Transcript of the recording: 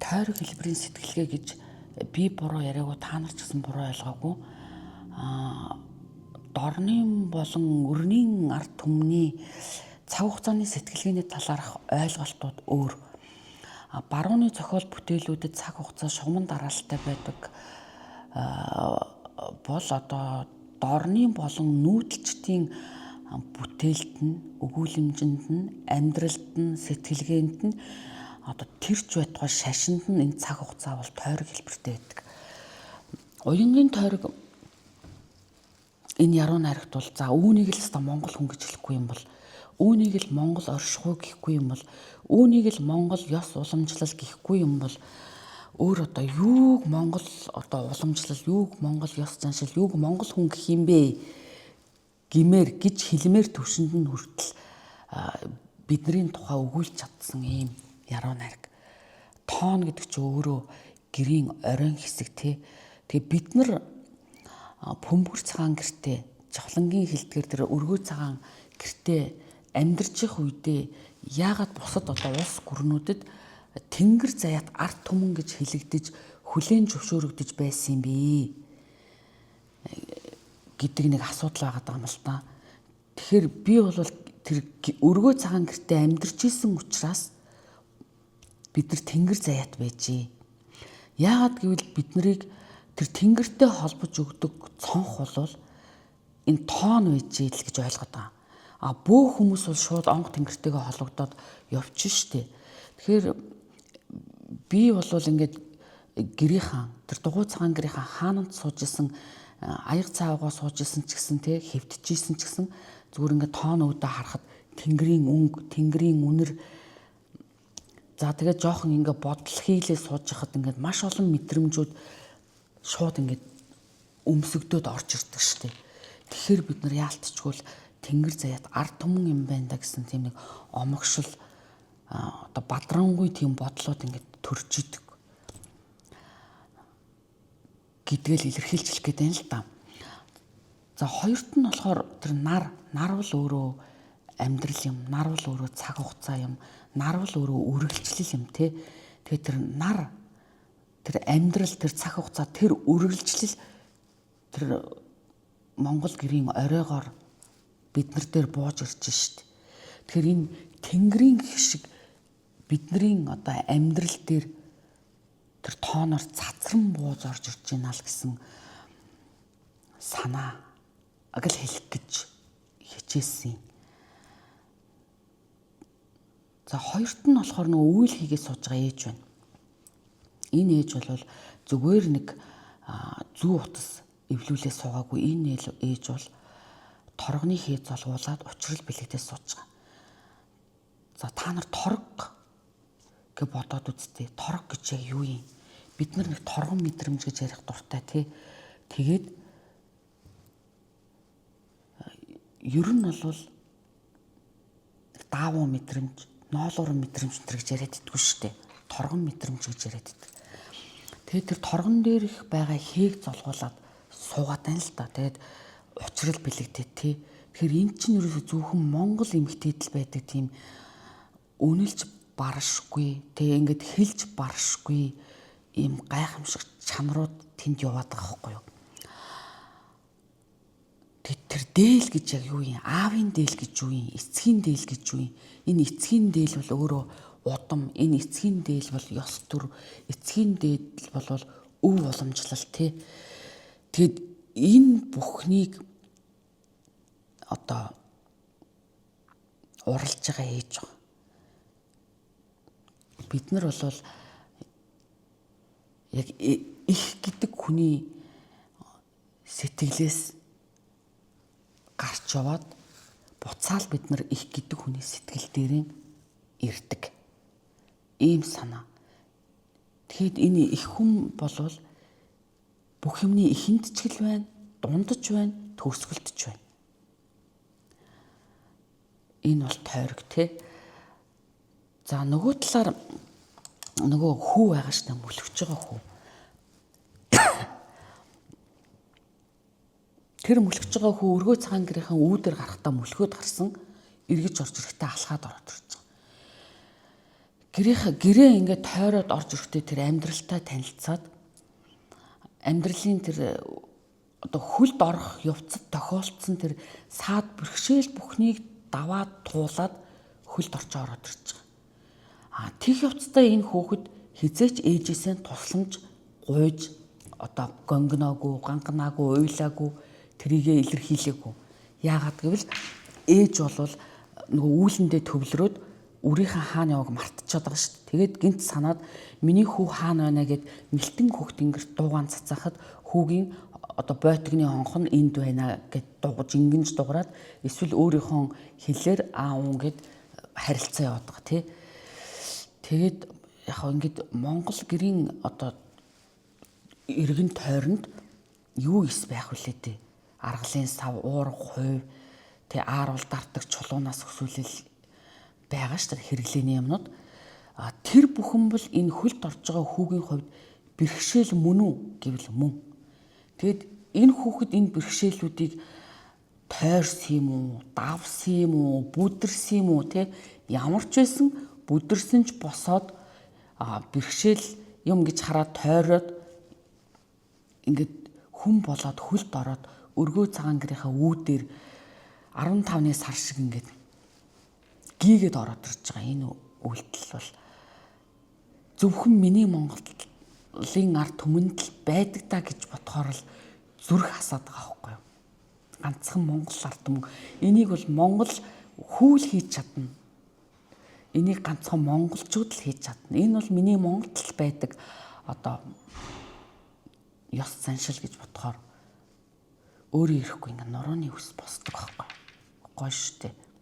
тойрог хэлбэрийн сэтгэлгээ гэж би буруу яриаггүй, та нар ч гэсэн буруу ойлгоогүй. Дорны болон өрнийн ард түмний цаг хугацааны сэтгэлгээний талаарх ойлголтууд өөр. Барууны зохиол бүтээлүүдэд цаг хугацаа шугамн дараалттай байдаг бол одоо дорны болон нүүдэлчдийн бүтээлд нь, өгүүлэмжинд нь, амьдралд нь, сэтгэлгээнд нь одоо тэрч байтугай шашинд нь энэ цаг хугацаа бол тойрог хэлбэртэй байдаг. Уянгийн тойрог энэ яруу найрагт бол за үүнийг л өстой Монгол хүн гэж хэлэхгүй юм бол, үүнийг л Монгол оршихуй гэхгүй юм бол, үүнийг л Монгол ёс уламжлал гэхгүй юм бол өөр одоо юуг Монгол одоо уламжлал, юуг Монгол ёс заншил, юуг Монгол хүн гэх юм бэ гэмээр гэж хэлмээр төвшөнд нь хүртэл бидний тухай өгүүлж чадсан ийм яруу найраг. Тоон гэдэг чинь өөрөө гэрийн оройн хэсэг тий. Тэгээ бид нар бөмбөр цагаан гэртээ, жавхлангийн хэлдгээр тэр өргөө цагаан гэртээ амьдарч их үедээ яагаад бусад одоо улс гүрнүүдэд тэнгэр заяат арт түмэн гэж хэлэгдэж хүлээн зөвшөөрөгдөж байсан юм бэ гэдэг нэг асуудал байгаа юм л та. Тэгэхээр би бол тэр өргөө цагаан гэртээ амьдарч исэн учраас бид нар тэнгэр заяат байжээ. Яагаад гэвэл бид нарыг тэр тэнгэртэй холбож өгдөг цонх бол энэ тоон байжээ л гэж ойлгоод байгаа. Бүх хүмүүс бол шууд онго тэнгэртэйгээ холбогдоод явчих штеп. Тэгэхээр би бол ингээд гэрийнхэн тэр дугуй цагаан гэрийнхэн хаанамд сууж исэн, аяг цаавгаа сууж исэн ч гэсэн те хэвтчихсэн ч гэсэн зүгээр ингээд тоон өвдө харахад тэнгэрийн өнгө, тэнгэрийн үнэр за тэгээд жоохон ингээд бодол хийлээ сууж хахад ингээд маш олон мэдрэмжүүд шууд ингээд өмсөгдөөд орж ирдэг штеп. Тэгэхээр бид нар яалтчгүй тэнгэр заяат ард түмэн юм байна да гэсэн тийм нэг омогшил одоо бадрангүй тийм бодлоод ингээд төрж идэг гэдгээл илэрхийлж хэлэх гээд байна л да. За хоёрт нь болохоор тэр нар бол өөрөө амьдрал юм, нар бол өөрөө цаг хугацаа юм, нар бол өөрөө үргэлжлэл юм те. Тэгээ тэр нар, тэр амьдрал, тэр цаг хугацаа, тэр үргэлжлэл тэр Монгол гэрийн оройгоор бид нар дээр бууж ирж шít. Тэгэхээр энэ тэнгэрийн шиг бидний одоо амьдрал дээр тэр тооноор цацран бууж орж ирж байна л гэсэн санаа агал хэлэх гэж хичээсэн. За хоёрт нь болохоор нөгөө үйл хийгээд сууж байгаа ээж байна. Энэ ээж бол зүгээр нэг зүү утас эвлүүлээ суугаагүй энэ ээж бол торгоны хээ золгуулад учрал бэлэгдээ сууж байгаа. За та нар торг гэж бодоод үзтээ. Торг гэж яг юу юм? Бид нар нэг торгон мэдрэмж гэж ярих дуртай тий. Тэгээд ер нь бол даавуу мэдрэмж, ноолуурын мэдрэмж гэж яриад идэггүй шүү дээ. Торгон мэдрэмж гэж яриад идэг. Тэгээд тэр торгон дээр их байгаа хээг золгуулад суугаад байна л да. Тэгээд учрал бэлэгдээ тий. Тэгэхээр эн чинь ерөөсөө зөвхөн Монгол эмэгтэйдл байдаг тийм үнэлж баршгүй, тэгээ ингээд хэлж баршгүй ийм гайхамшиг чанарууд тэнд яваад байгаа байхгүй юу? Тэр дээл гэж яг юу юм? Аавын дээл гэж юу юм? Эцгийн дээл гэж юу юм? Энэ эцгийн дээл бол өөрөө удам, энэ эцгийн дээл бол ёс төр, эцгийн дээл бол өв уламжлал тий. Тэгэд энэ бүхнийг одоо уралж байгаа ээж байгаа. Бид нар бол яг их гэдэг хүний сэтгэлээс гарч яваад буцаал бид нар их гэдэг хүний сэтгэл дээрээ ирдэг. Ийм санаа. Тэгэхэд энэ их хүн болвол бүх юмны эхэнд ч гэл байна, дундаж байна, төгсгөлд ч байна. Энэ бол тойрог тий. За нөгөө талаар нөгөө хүү байгаа штэ мөлөвч байгаа хүү. Тэр мөлөвч байгаа хүү өргөө цагаан гэрийнхэн үүдээр гарахтаа мөлхөөд гарсан эргэж орж ирэхдээ алхаад ороод ирж байгаа. гэрээ ингээд тойроод орж ирэхдээ тэр амьдралтай танилцаад амьдралын тэр одоо хөлд орох явцад тохиолдсон тэр саад бэрхшээл бүхнийг даваад туулаад хөлд орж ороод ирж байгаа. Тэг явцдаа энэ хүүхэд хизээч ээжээсээ тусламж гуйж одоо гонгноогүй, ганганаагүй, уйлаагүй тэрийгэ илэрхийлээгүй. Яагаад гэвэл ээж бол нөгөө үүлэндээ төвлөрөөд үрийнхээ хаана яваг мартчиход байгаа шүү дээ. Тэгээд гинт санаад миний хүү хаана байна гэд мэлтэн хөхт ингэр дуугаан цацаахад хүүгийн одоо бойтгны хонх нь энд байна гэд дуугаж ингэнж дуурайад эсвэл өөрийнхөө хэлээр аав гэд харилцаа яваад байгаа тий. Тэгээд яг ингээд Монгол гэрийн одоо иргэн тойронд юу ис байх вүлээ дээ. Аргалын сав, уурга, хувь, тий ааруул дартаг чулуунаас өсвөлэл байгаа шүү дээ хэрэглээний юмнууд. Тэр бүхэн бол энэ хөлд орж байгаа хүүгийн хувьд бэрхшээл мөн үү гэвэл мөн. Тэгэд энэ хүүхэд энэ бэрхшээлүүдийг тойрсон юм уу, давсан юм уу, бүдэрсэн юм уу те ямар ч байсан бүдэрсэн ч босоод бэрхшээл юм гэж хараад тойроод ингээд хүн болоод хөлд ороод өргөө цагаан гэрийнхаа үүдээр 15-ны сар шиг ингээд гийгээд ороод ирж байгаа энэ үйлдэл бол зөвхөн миний Монголын ард түмэнд л байдаг даа гэж бодохоор л зүрх хасаад байгаа байхгүй юу. Ганцхан Монгол ард түмэн энийг бол Монгол хүүл хийж чадна. Энийг ганцхан монголчууд л хийж чадна. Энэ бол миний Монголд л байдаг одоо ёс заншил гэж бодохоор өөрөө ирэхгүй ингээ нурууны үс босдог байхгүй юу. Гоё шүү дээ.